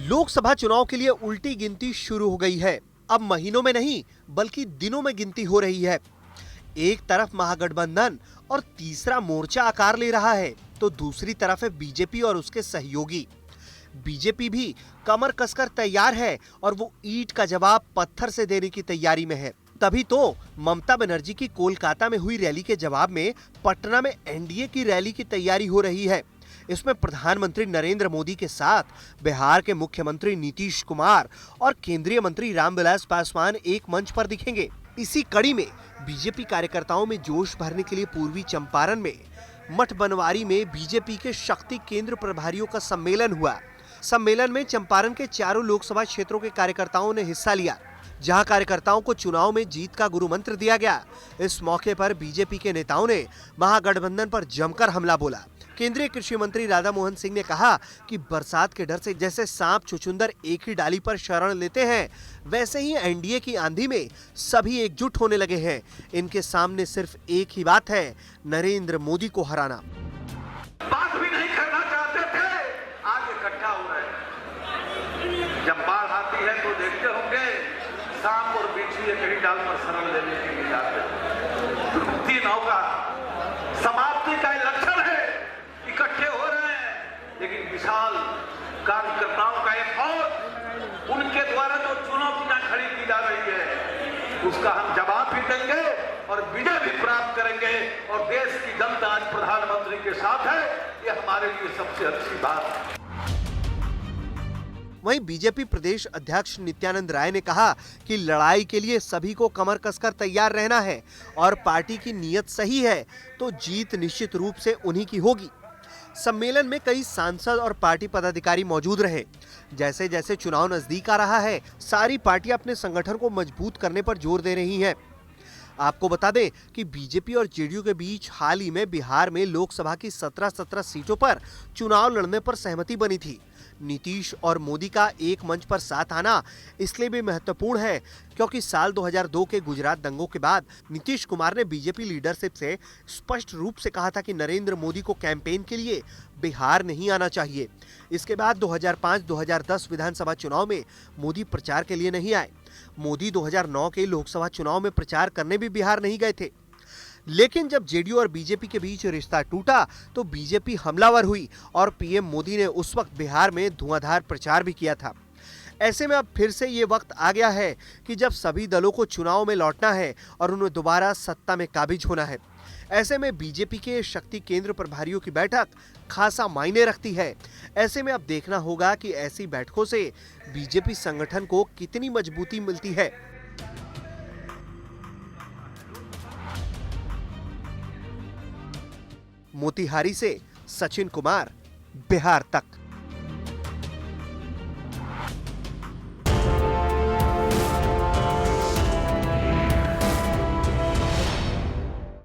लोकसभा चुनाव के लिए उल्टी गिनती शुरू हो गई है। अब महीनों में नहीं बल्कि दिनों में गिनती हो रही है। एक तरफ महागठबंधन और तीसरा मोर्चा आकार ले रहा है, तो दूसरी तरफ है बीजेपी और उसके सहयोगी। बीजेपी भी कमर कसकर तैयार है और वो ईंट का जवाब पत्थर से देने की तैयारी में है। तभी तो ममता बनर्जी की कोलकाता में हुई रैली के जवाब में पटना में एनडीए की रैली की तैयारी हो रही है। इसमें प्रधानमंत्री नरेंद्र मोदी के साथ बिहार के मुख्यमंत्री नीतीश कुमार और केंद्रीय मंत्री रामविलास पासवान एक मंच पर दिखेंगे। इसी कड़ी में बीजेपी कार्यकर्ताओं में जोश भरने के लिए पूर्वी चंपारण में मठ बनवारी में बीजेपी के शक्ति केंद्र प्रभारियों का सम्मेलन हुआ। सम्मेलन में चंपारण के चारों लोकसभा क्षेत्रों के कार्यकर्ताओं ने हिस्सा लिया, जहां कार्यकर्ताओं को चुनाव में जीत का गुरु मंत्र दिया गया। इस मौके पर बीजेपी के नेताओं ने महागठबंधन पर जमकर हमला बोला। केंद्रीय कृषि मंत्री राधा मोहन सिंह ने कहा कि बरसात के डर से जैसे सांप छुछुंदर एक ही डाली पर शरण लेते हैं, वैसे ही एनडीए की आंधी में सभी एकजुट होने लगे हैं। इनके सामने सिर्फ एक ही बात है, नरेंद्र मोदी को हराना। बात भी नहीं करना चाहते थे, आज इकट्ठा हो रहे हैं। जब बाढ़ आती है तो देखते होंगे सांप और बिच्छू एक ही डाल पर शरण लेने के लिए जाते हैं। तीन होगा समाप्ति का लक्षण है, इकट्ठे हो रहे हैं। लेकिन विशाल कार्यकर्ताओं का एक फौज, उनके द्वारा जो चुनौतियां खड़ी की जा रही है, उसका हम जवाब भी देंगे और विजय भी प्राप्त करेंगे। और देश की जनता आज प्रधानमंत्री के साथ है, ये हमारे लिए सबसे अच्छी बात है। वहीं बीजेपी प्रदेश अध्यक्ष नित्यानंद राय ने कहा कि लड़ाई के लिए सभी को कमर कसकर तैयार रहना है और पार्टी की नीयत सही है तो जीत निश्चित रूप से उन्हीं की होगी। सम्मेलन में कई सांसद और पार्टी पदाधिकारी मौजूद रहे। जैसे जैसे चुनाव नजदीक आ रहा है, सारी पार्टियां अपने संगठन को मजबूत करने पर जोर दे रही हैं। आपको बता दें कि बीजेपी और जेडीयू के बीच हाल ही में बिहार में लोकसभा की 17 सीटों पर चुनाव लड़ने पर सहमति बनी थी। नीतीश और मोदी का एक मंच पर साथ आना इसलिए भी महत्वपूर्ण है क्योंकि साल 2002 के गुजरात दंगों के बाद नीतीश कुमार ने बीजेपी लीडरशिप से स्पष्ट रूप से कहा था कि नरेंद्र मोदी को कैंपेन के लिए बिहार नहीं आना चाहिए। इसके बाद 2005-2010 विधानसभा चुनाव में मोदी प्रचार के लिए नहीं आए। मोदी 2009 के लोकसभा चुनाव में प्रचार करने भी बिहार नहीं गए थे। लेकिन जब जेडीयू और बीजेपी के बीच रिश्ता टूटा तो बीजेपी हमलावर हुई और पीएम मोदी ने उस वक्त बिहार में धुआंधार प्रचार भी किया था। ऐसे में अब फिर से ये वक्त आ गया है कि जब सभी दलों को चुनाव में लौटना है और उन्हें दोबारा सत्ता में काबिज होना है। ऐसे में बीजेपी के शक्ति केंद्र प्रभारियों की बैठक खासा मायने रखती है। ऐसे में अब देखना होगा कि ऐसी बैठकों से बीजेपी संगठन को कितनी मजबूती मिलती है। मोतिहारी से सचिन कुमार, बिहार तक।